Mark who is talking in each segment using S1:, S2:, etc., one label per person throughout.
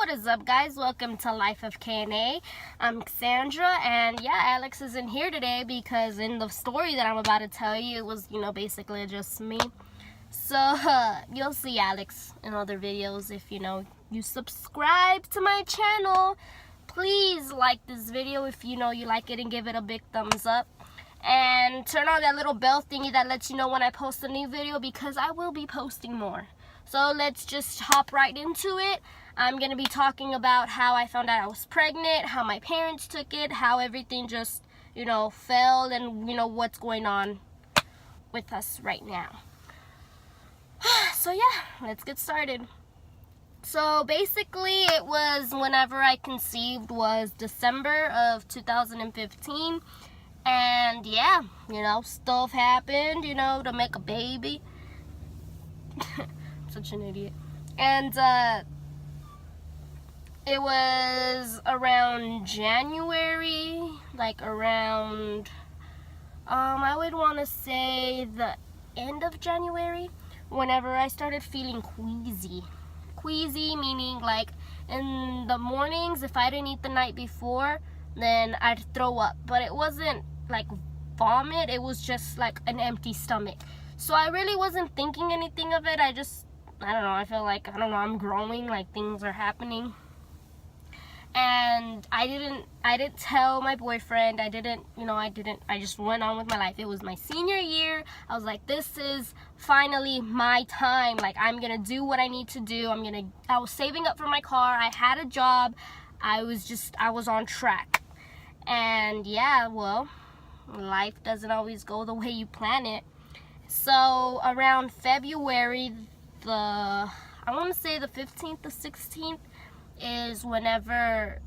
S1: what is up, guys? Welcome to Life of K&A. I'm Cassandra, and yeah, Alex isn't here today because in the story that I'm about to tell you, it was, basically just me. So, you'll see Alex in other videos if, you subscribe to my channel. Please like this video if you like it and give it a big thumbs up. And turn on that little bell thingy that lets you know when I post a new video because I will be posting more. So let's just hop right into it. I'm going to be talking about how I found out I was pregnant, how my parents took it, how everything just, fell, and, what's going on with us right now. So yeah, let's get started. So basically it was whenever I conceived was December of 2015. And yeah, stuff happened, to make a baby. Such an idiot. And it was around January, I would want to say the end of January, whenever I started feeling queasy. Queasy meaning like in the mornings, if I didn't eat the night before, then I'd throw up. But it wasn't like vomit, it was just like an empty stomach. So I really wasn't thinking anything of it. I don't know, I feel like, I'm growing, like things are happening. And I didn't tell my boyfriend. I just went on with my life. It was my senior year. I was like, this is finally my time. Like, I'm gonna do what I need to do. I was saving up for my car. I had a job. I was on track. And yeah, well, life doesn't always go the way you plan it. So around February, I want to say the 15th to 16th is whenever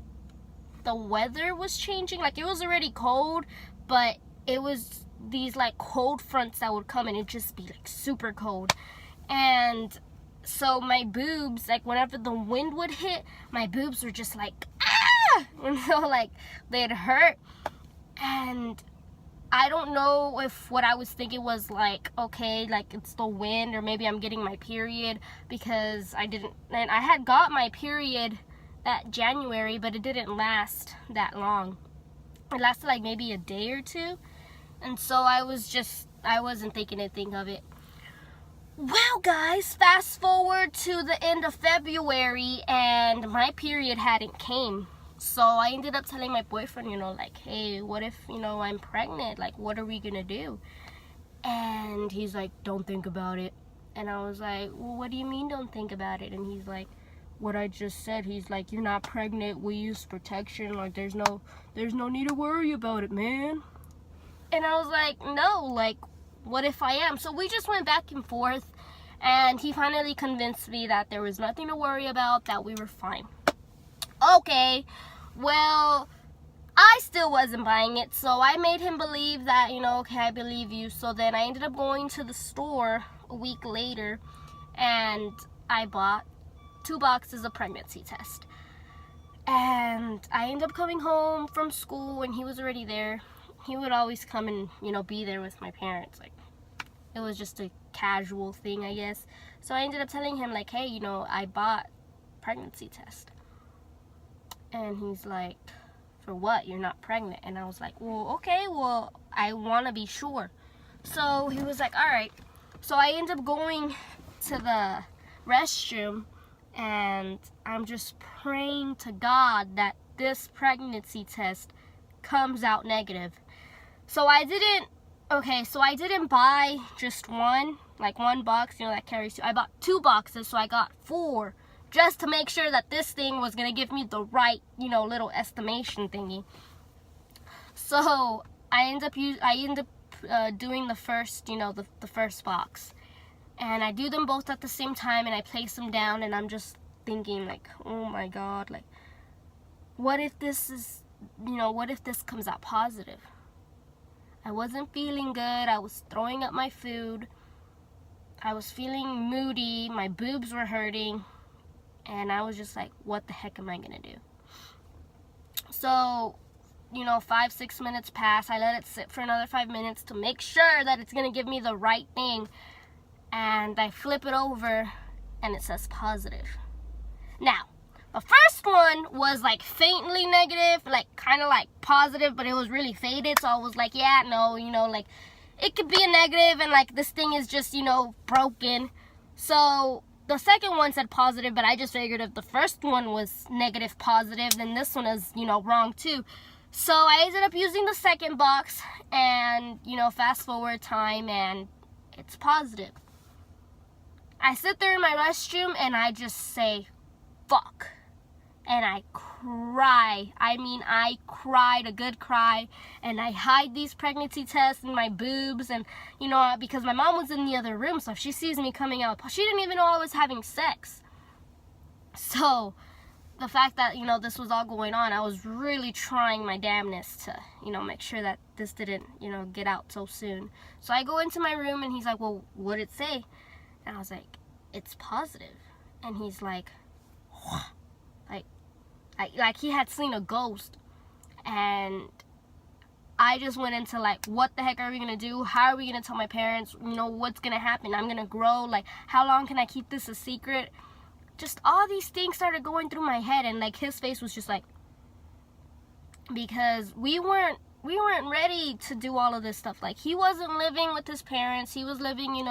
S1: the weather was changing. Like, it was already cold, but it was these like cold fronts that would come and it'd just be like super cold. And so my boobs, like whenever the wind would hit, my boobs were just like, like they'd hurt. And I don't know if what I was thinking was like, okay, like it's the wind, or maybe I'm getting my period, because I had got my period that January, but it didn't last that long. It lasted like maybe a day or two. And so I wasn't thinking anything of it. Well, guys, fast forward to the end of February and my period hadn't came. So I ended up telling my boyfriend, like, hey, what if, I'm pregnant? Like, what are we gonna do? And he's like, don't think about it. And I was like, well, what do you mean don't think about it? And he's like, what I just said. He's like, you're not pregnant. We use protection. Like, there's no need to worry about it, man. And I was like, no, like, what if I am? So we just went back and forth. And he finally convinced me that there was nothing to worry about, that we were fine. Okay, well, I still wasn't buying it, so I made him believe that, okay, I believe you. So then I ended up going to the store a week later, and I bought 2 boxes of pregnancy test. And I ended up coming home from school, and he was already there. He would always come and, be there with my parents. Like, it was just a casual thing, I guess. So I ended up telling him, like, hey, I bought pregnancy test. And he's like, for what? You're not pregnant. And I was like, well, okay, well, I want to be sure. So he was like, all right. So I ended up going to the restroom, and I'm just praying to God that this pregnancy test comes out negative. So I didn't buy just one box, that carries 2. I bought 2 boxes, so I got 4. Just to make sure that this thing was going to give me the right, little estimation thingy. So I end up doing the first, the first box. And I do them both at the same time, and I place them down, and I'm just thinking, like, oh my God, like, what if this is, what if this comes out positive? I wasn't feeling good. I was throwing up my food. I was feeling moody. My boobs were hurting. And I was just like, what the heck am I gonna do? So, 5-6 minutes pass. I let it sit for another 5 minutes to make sure that it's gonna give me the right thing. And I flip it over, and it says positive. Now, the first one was like faintly negative, like kind of like positive, but it was really faded. So I was like, yeah, no, like it could be a negative, and like this thing is just, broken. So the second one said positive, but I just figured if the first one was negative positive, then this one is, wrong too. So I ended up using the second box, and, fast forward time, and it's positive. I sit there in my restroom, and I just say, fuck. And I cry. I mean, I cried a good cry, and I hide these pregnancy tests in my boobs, and, because my mom was in the other room, so if she sees me coming out, she didn't even know I was having sex. So the fact that, this was all going on, I was really trying my damnness to, make sure that this didn't, get out so soon. So I go into my room, and he's like, well, what'd it say? And I was like, it's positive. And he's like, what? Like he had seen a ghost. And I just went into like, what the heck are we gonna do? How are we gonna tell my parents? What's gonna happen? I'm gonna grow. Like, how long can I keep this a secret? Just all these things started going through my head, and like his face was just like, because we weren't ready to do all of this stuff. Like, he wasn't living with his parents. He was living,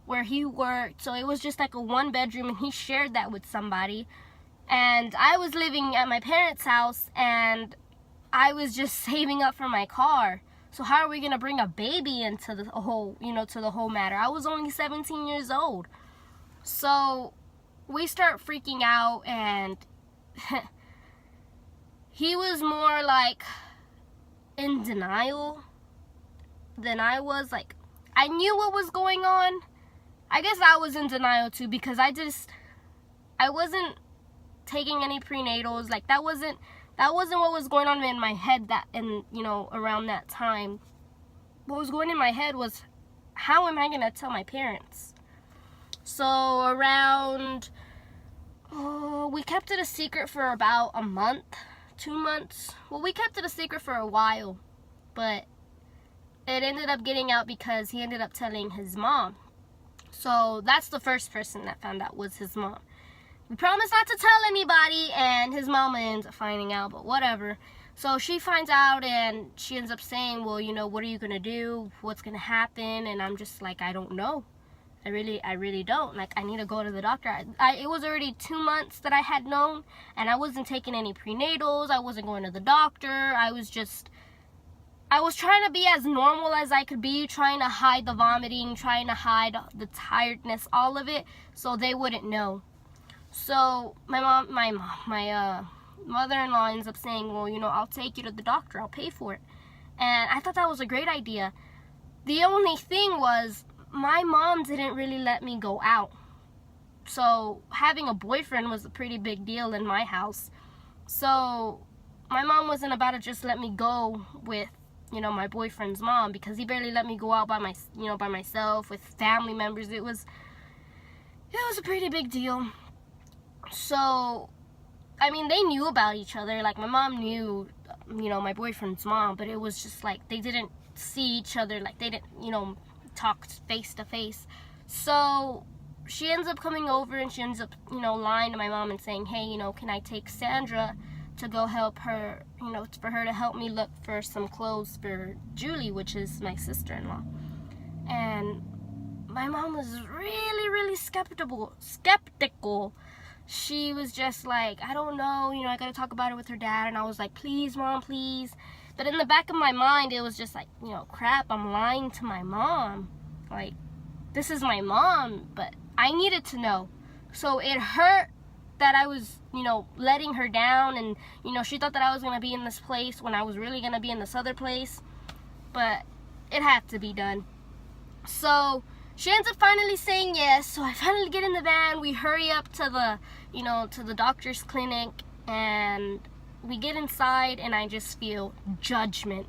S1: where he worked. So it was just like a 1-bedroom, and he shared that with somebody. And I was living at my parents' house, and I was just saving up for my car. So how are we gonna bring a baby into the whole, to the whole matter? I was only 17 years old. So we start freaking out, and he was more like in denial than I was. Like, I knew what was going on. I guess I was in denial too, because I wasn't taking any prenatals. Like, that wasn't what was going on in my head around that time. What was going in my head was, how am I gonna tell my parents? So around, we kept it a secret for about a month, 2 months. Well, we kept it a secret for a while, but it ended up getting out because he ended up telling his mom. So that's the first person that found out, was his mom. We promised not to tell anybody, and his mama ends up finding out, but whatever. So she finds out, and she ends up saying, well, what are you gonna do? What's gonna happen? And I'm just like, I don't know. I really don't. Like, I need to go to the doctor. It was already 2 months that I had known, and I wasn't taking any prenatals. I wasn't going to the doctor. I was trying to be as normal as I could be, trying to hide the vomiting, trying to hide the tiredness, all of it, so they wouldn't know. So my mother-in-law ends up saying, well, I'll take you to the doctor. I'll pay for it. And I thought that was a great idea. The only thing was, my mom didn't really let me go out. So having a boyfriend was a pretty big deal in my house. So my mom wasn't about to just let me go with, my boyfriend's mom, because he barely let me go out by myself with family members. It was a pretty big deal. So, I mean, they knew about each other. Like, my mom knew, my boyfriend's mom, but it was just like, they didn't see each other. Like, they didn't, talk face to face. So she ends up coming over, and she ends up, lying to my mom and saying, hey, can I take Sandra to go help her, for her to help me look for some clothes for Julie, which is my sister-in-law. And my mom was really, really skeptical. She was just like, I don't know, I gotta talk about it with her dad. And I was like, please, Mom, please. But in the back of my mind, it was just like, crap, I'm lying to my mom. Like, this is my mom, but I needed to know. So it hurt that I was, letting her down, and, she thought that I was gonna be in this place when I was really gonna be in this other place. But it had to be done. So she ends up finally saying yes. So I finally get in the van. We hurry up to the doctor's clinic, and we get inside, and I just feel judgment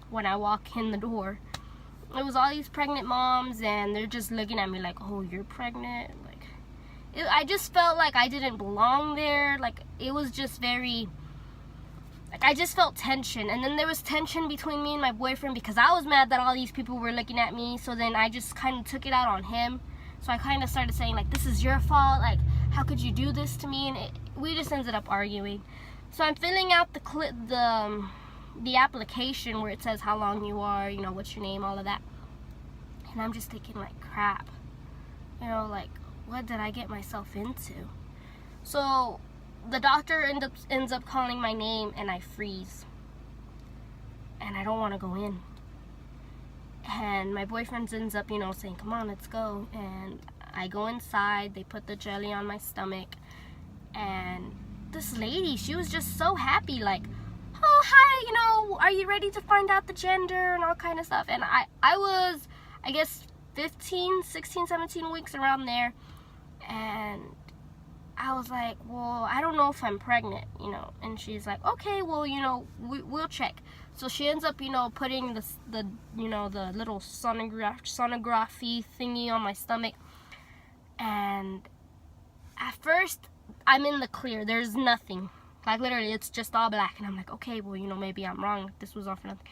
S1: when I walk in the door. It was all these pregnant moms, and they're just looking at me like, oh, you're pregnant? Like, I just felt like I didn't belong there. Like, it was just very, like, I just felt tension. And then there was tension between me and my boyfriend, because I was mad that all these people were looking at me. So then I just kind of took it out on him. So I kind of started saying, like, this is your fault. Like, how could you do this to me? And we just ended up arguing. So I'm filling out the application where it says how long you are, you know, what's your name, all of that. And I'm just thinking, like, crap. You know, like, what did I get myself into? So the doctor ends up calling my name, and I freeze. And I don't want to go in. And my boyfriend ends up, you know, saying, come on, let's go. And I go inside. They put the jelly on my stomach. And this lady, she was just so happy, like, oh, hi, you know, are you ready to find out the gender and all kind of stuff. And I was, I guess, 15, 16, 17 weeks around there. And I was like, well, I don't know if I'm pregnant, you know. And she's like, okay, well, you know, we'll check. So she ends up, you know, putting the you know, the little sonography thingy on my stomach. And at first, I'm in the clear. There's nothing. Like, literally, it's just all black. And I'm like, okay, well, you know, maybe I'm wrong. This was all for nothing.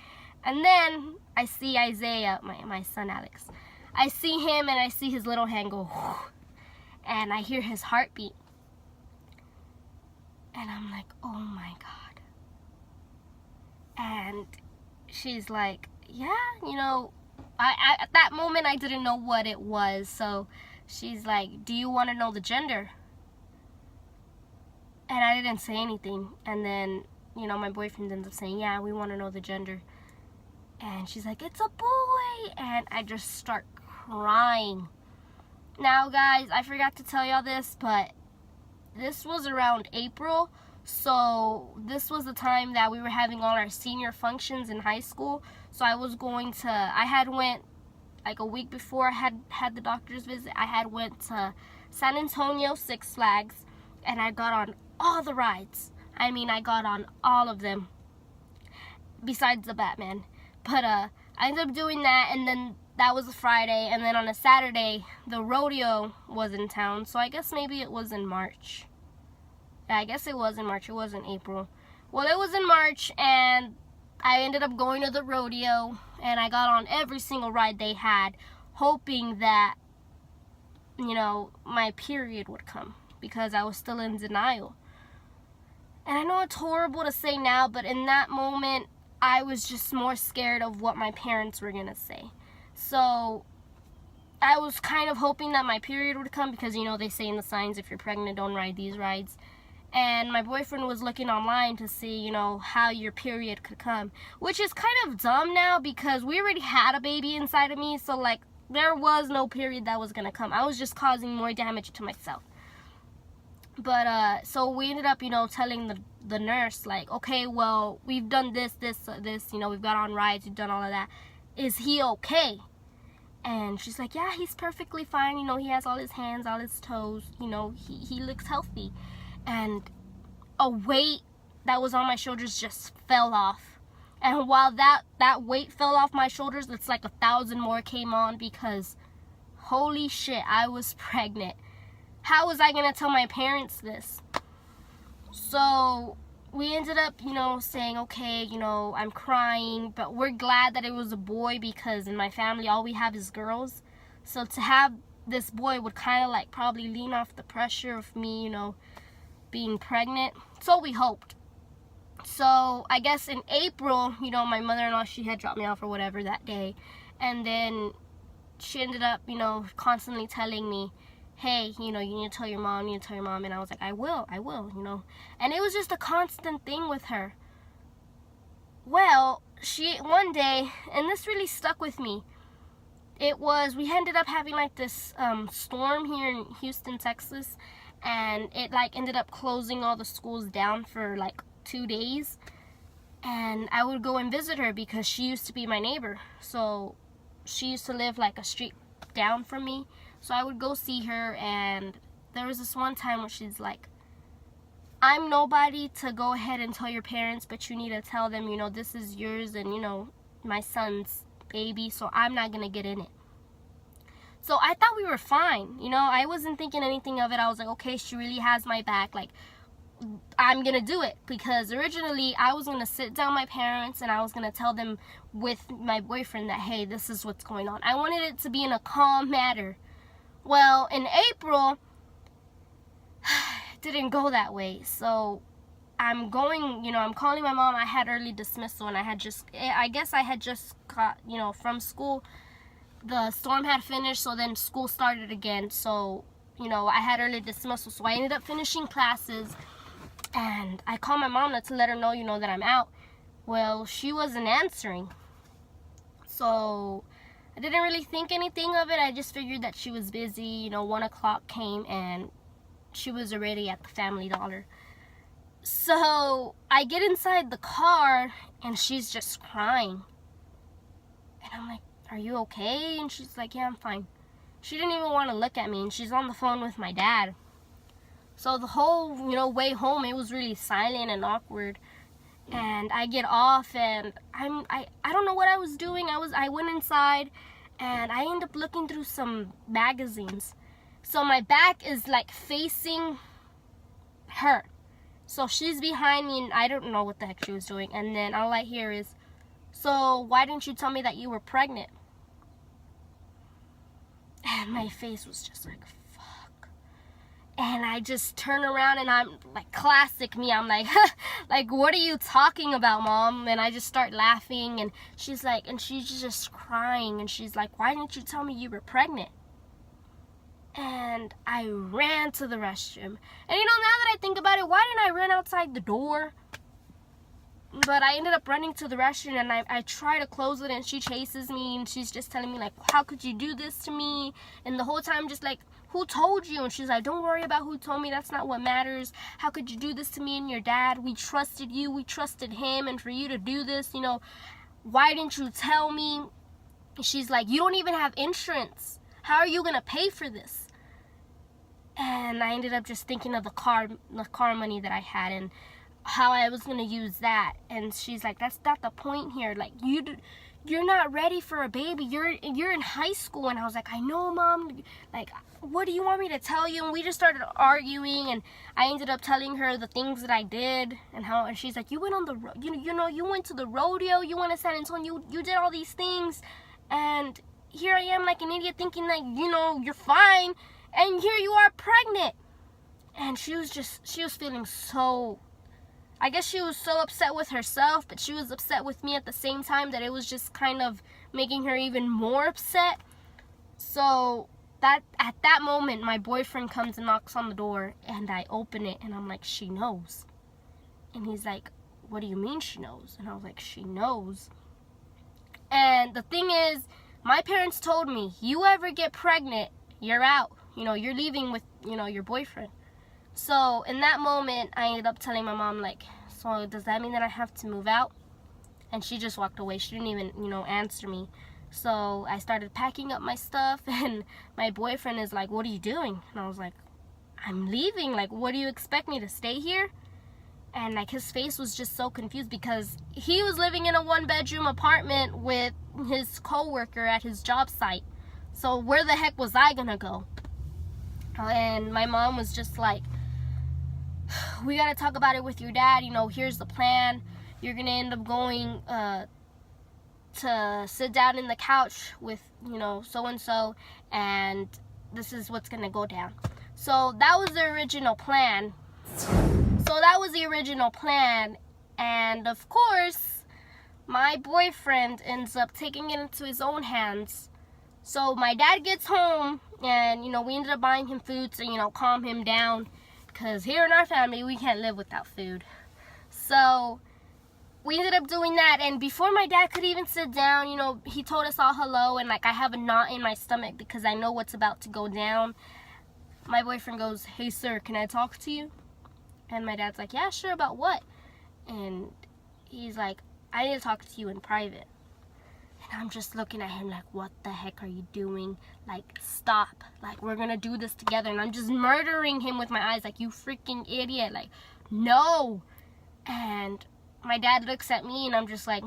S1: And then I see Isaiah, my son Alex. I see him, and I see his little hand go, whoo, and I hear his heartbeat. And I'm like, oh my God. And she's like, yeah, you know, I at that moment I didn't know what it was. So she's like, do you want to know the gender? And I didn't say anything. And then, you know, my boyfriend ends up saying, yeah, we want to know the gender. And she's like, it's a boy. And I just start crying. Now, guys, I forgot to tell y'all this, but this was around April. So this was the time that we were having all our senior functions in high school. So I had went like a week before I had the doctor's visit. I had went to San Antonio, Six Flags, and I got on all the rides. I mean, I got on all of them besides the Batman. But I ended up doing that, and then that was a Friday, and then on a Saturday the rodeo was in town. So I guess maybe it was in March. Yeah, I guess it was in March. It wasn't April. Well, it was in March, and I ended up going to the rodeo, and I got on every single ride they had, hoping that, you know, my period would come, because I was still in denial. And I know it's horrible to say now, but in that moment, I was just more scared of what my parents were going to say. So I was kind of hoping that my period would come, because, you know, they say in the signs, if you're pregnant, don't ride these rides. And my boyfriend was looking online to see, you know, how your period could come, which is kind of dumb now, because we already had a baby inside of me. So, like, there was no period that was going to come. I was just causing more damage to myself. But, so we ended up, you know, telling the nurse, like, okay, well, we've done this, you know, we've got on rides, we've done all of that. Is he okay? And she's like, yeah, he's perfectly fine. You know, he has all his hands, all his toes. You know, he looks healthy. And a weight that was on my shoulders just fell off. And while that weight fell off my shoulders, it's like 1,000 more came on, because holy shit, I was pregnant. How was I going to tell my parents this? So we ended up, you know, saying, okay, you know, I'm crying, but we're glad that it was a boy, because in my family, all we have is girls. So to have this boy would kind of like probably lean off the pressure of me, you know, being pregnant. So we hoped. So I guess in April, you know, my mother-in-law, she had dropped me off or whatever that day. And then she ended up, you know, constantly telling me, hey, you know, you need to tell your mom, And I was like, I will, you know. And it was just a constant thing with her. Well, one day, and this really stuck with me, we ended up having like this storm here in Houston, Texas. And it like ended up closing all the schools down for like 2 days. And I would go and visit her, because she used to be my neighbor. So she used to live like a street down from me. So I would go see her, and there was this one time where she's like, I'm nobody to go ahead and tell your parents, but you need to tell them, you know, this is yours and, you know, my son's baby, so I'm not going to get in it. So I thought we were fine, you know, I wasn't thinking anything of it. I was like, okay, she really has my back, like, I'm going to do it. Because originally I was going to sit down my parents, and I was going to tell them with my boyfriend that, hey, this is what's going on. I wanted it to be in a calm manner. Well, in April, it didn't go that way. So I'm going, I'm calling my mom. I had early dismissal, and I guess I had just got, from school. The storm had finished, so then school started again. So, I had early dismissal, so I ended up finishing classes, and I called my mom to let her know, that I'm out. Well, she wasn't answering. So I didn't really think anything of it. I just figured that she was busy. 1 o'clock came, and she was already at the Family Dollar. So I get inside the car, and she's just crying. And I'm like, are you okay? And she's like, yeah, I'm fine. She didn't even want to look at me, and she's on the phone with my dad. So the whole, way home, it was really silent and awkward. And I get off, and I don't know what I was doing. I went inside, and I ended up looking through some magazines. So my back is like facing her. So she's behind me, and I don't know what the heck she was doing. And then all I hear is, so why didn't you tell me that you were pregnant? And my face was just like, fuck. And I just turn around, and I'm like, classic me. I'm like, like, what are you talking about, Mom? And I just start laughing, and she's just crying, and she's like, why didn't you tell me you were pregnant? And I ran to the restroom. And now that I think about it, why didn't I run outside the door? But I ended up running to the restroom, and I try to close it, and she chases me, and she's just telling me, like, how could you do this to me? And the whole time just like, who told you? And she's like, don't worry about who told me. That's not what matters. How could you do this to me and your dad? We trusted you. We trusted him. And for you to do this, why didn't you tell me? She's like, you don't even have insurance. How are you going to pay for this? And I ended up just thinking of the car money that I had, and how I was going to use that. And she's like, that's not the point here. Like, you're not ready for a baby. You're in high school. And I was like, I know, Mom. Like, what do you want me to tell you? And we just started arguing, and I ended up telling her the things that I did, and she's like, you went on the you went to the rodeo, you went to San Antonio, you did all these things, and here I am like an idiot thinking that you're fine, and here you are pregnant. And she was feeling so, I guess she was so upset with herself, but she was upset with me at the same time, that it was just kind of making her even more upset. So that at that moment, my boyfriend comes and knocks on the door, and I open it, and I'm like, she knows. And he's like, what do you mean she knows? And I was like, she knows. And the thing is, my parents told me, you ever get pregnant, you're out. You're leaving with, your boyfriend. So in that moment, I ended up telling my mom, like, so does that mean that I have to move out? And she just walked away. She didn't even, answer me. So I started packing up my stuff, and my boyfriend is like, what are you doing? And I was like, I'm leaving. Like, what do you expect me to stay here? And like, his face was just so confused, because he was living in a 1-bedroom apartment with his coworker at his job site. So where the heck was I gonna go? And my mom was just like, we gotta talk about it with your dad. Here's the plan. You're gonna end up going to sit down in the couch with so-and-so, and this is what's gonna go down. So that was the original plan. And of course, my boyfriend ends up taking it into his own hands. So my dad gets home, and we ended up buying him food to calm him down, because here in our family we can't live without food. So we ended up doing that, and before my dad could even sit down, he told us all hello, and like, I have a knot in my stomach because I know what's about to go down. My boyfriend goes, hey sir, can I talk to you? And my dad's like, yeah, sure, about what? And he's like, I need to talk to you in private. And I'm just looking at him like, what the heck are you doing? Like, stop. Like, we're gonna do this together. And I'm just murdering him with my eyes, like, you freaking idiot. Like, no. And my dad looks at me, and I'm just like,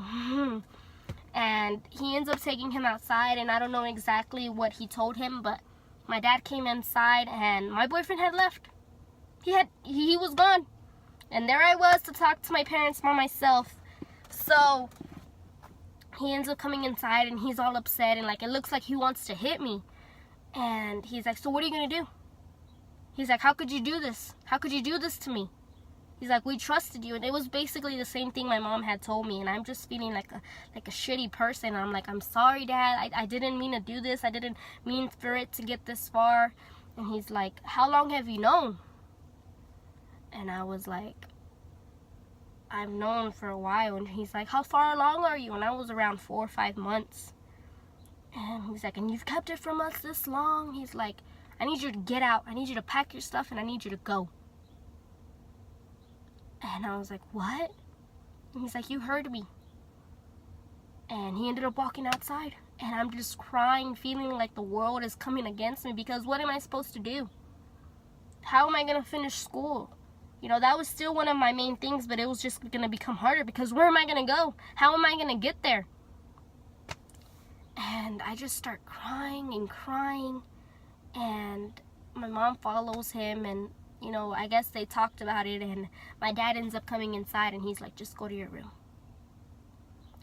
S1: And he ends up taking him outside, and I don't know exactly what he told him, but my dad came inside, and my boyfriend had left. He was gone. And there I was to talk to my parents by myself. So he ends up coming inside, and he's all upset, and like, it looks like he wants to hit me. And he's like, so what are you gonna do? He's like, how could you do this? How could you do this to me? He's like, we trusted you. And it was basically the same thing my mom had told me. And I'm just feeling like a shitty person. And I'm like, I'm sorry, Dad. I didn't mean to do this. I didn't mean for it to get this far. And he's like, how long have you known? And I was like, I've known for a while. And he's like, how far along are you? And I was around 4 or 5 months. And he's like, and you've kept it from us this long? He's like, I need you to get out. I need you to pack your stuff and I need you to go. And I was like, what? And he's like, you heard me. And he ended up walking outside. And I'm just crying, feeling like the world is coming against me, because what am I supposed to do? How am I going to finish school? You know, that was still one of my main things, but it was just going to become harder, because where am I going to go? How am I going to get there? And I just start crying and crying. And my mom follows him, and you know, I guess they talked about it, and my dad ends up coming inside, and he's like, just go to your room.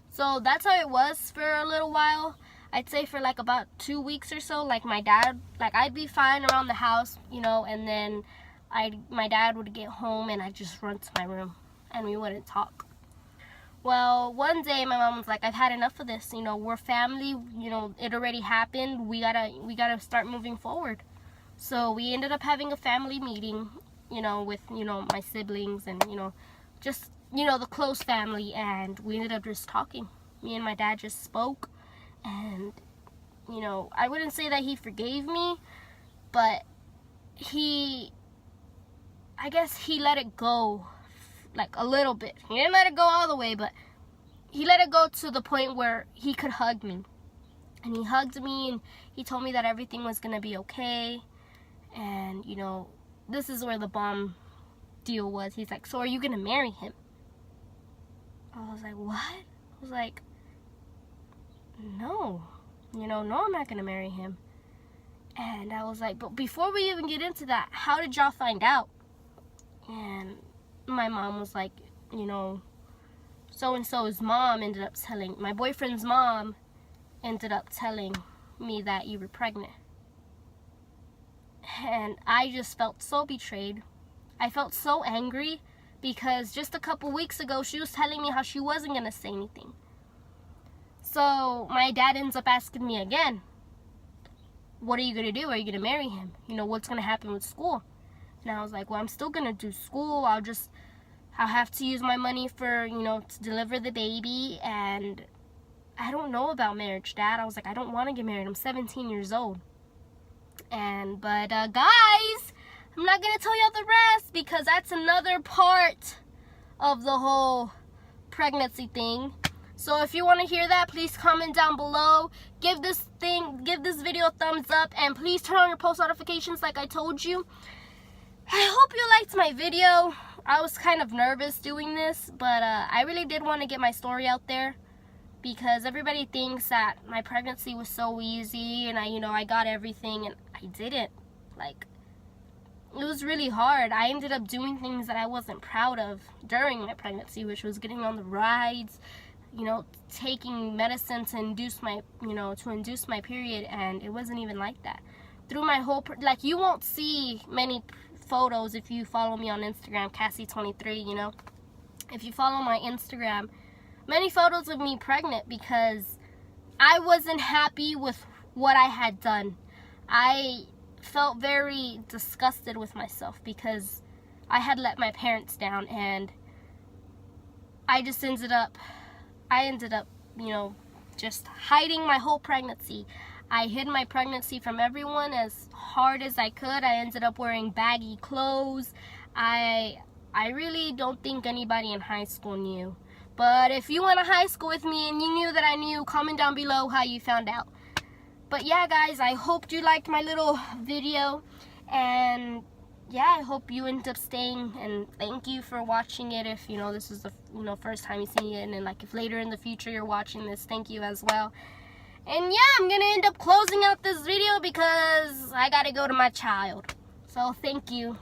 S1: So that's how it was for a little while. I'd say for like about 2 weeks or so. Like my dad, like I'd be fine around the house, you know, and then my dad would get home and I'd just run to my room and we wouldn't talk. Well, one day my mom was like, I've had enough of this, you know, we're family, you know, it already happened, we gotta start moving forward. So we ended up having a family meeting, you know, with, you know, my siblings and, you know, just, you know, the close family, and we ended up just talking. Me and my dad just spoke, and, you know, I wouldn't say that he forgave me, but I guess he let it go, like a little bit. He didn't let it go all the way, but he let it go to the point where he could hug me. And he hugged me, and he told me that everything was gonna be okay. And, you know, this is where the bomb deal was. He's like, so are you gonna marry him? I was like, what? I was like, no. You know, no, I'm not gonna marry him. And I was like, but before we even get into that, how did y'all find out? And my mom was like, you know, so-and-so's mom ended up telling, my boyfriend's mom ended up telling me that you were pregnant. And I just felt so betrayed. I felt so angry, because just a couple weeks ago she was telling me how she wasn't gonna say anything. So my dad ends up asking me again, what are you gonna do? Are you gonna marry him? You know, what's gonna happen with school? And I was like, well, I'm still gonna do school. I'll have to use my money for, you know, to deliver the baby. And I don't know about marriage, Dad. I was like, I don't want to get married. I'm 17 years old. But guys, I'm not gonna tell y'all the rest, because that's another part of the whole pregnancy thing. So if you want to hear that, please comment down below. Give this video a thumbs up, and please turn on your post notifications like I told you. I hope you liked my video. I was kind of nervous doing this, but I really did want to get my story out there, because everybody thinks that my pregnancy was so easy and I got everything, and I didn't. Like, it was really hard. I ended up doing things that I wasn't proud of during my pregnancy, which was getting on the rides, you know, taking medicine to induce my period, and it wasn't even like that. Through my whole, like, you won't see many photos if you follow me on Instagram, Cassie23, you know. If you follow my Instagram, many photos of me pregnant, because I wasn't happy with what I had done. I felt very disgusted with myself, because I had let my parents down, and I ended up, you know, just hiding my whole pregnancy. I hid my pregnancy from everyone as hard as I could. I ended up wearing baggy clothes. I really don't think anybody in high school knew. But if you went to high school with me and you knew that I knew, comment down below how you found out. But yeah, guys, I hope you liked my little video. And yeah, I hope you end up staying, and thank you for watching it. If, you know, this is the, you know, first time you see it, and then, like, if later in the future you're watching this, thank you as well. And yeah, I'm gonna end up closing out this video because I gotta go to my child. So thank you.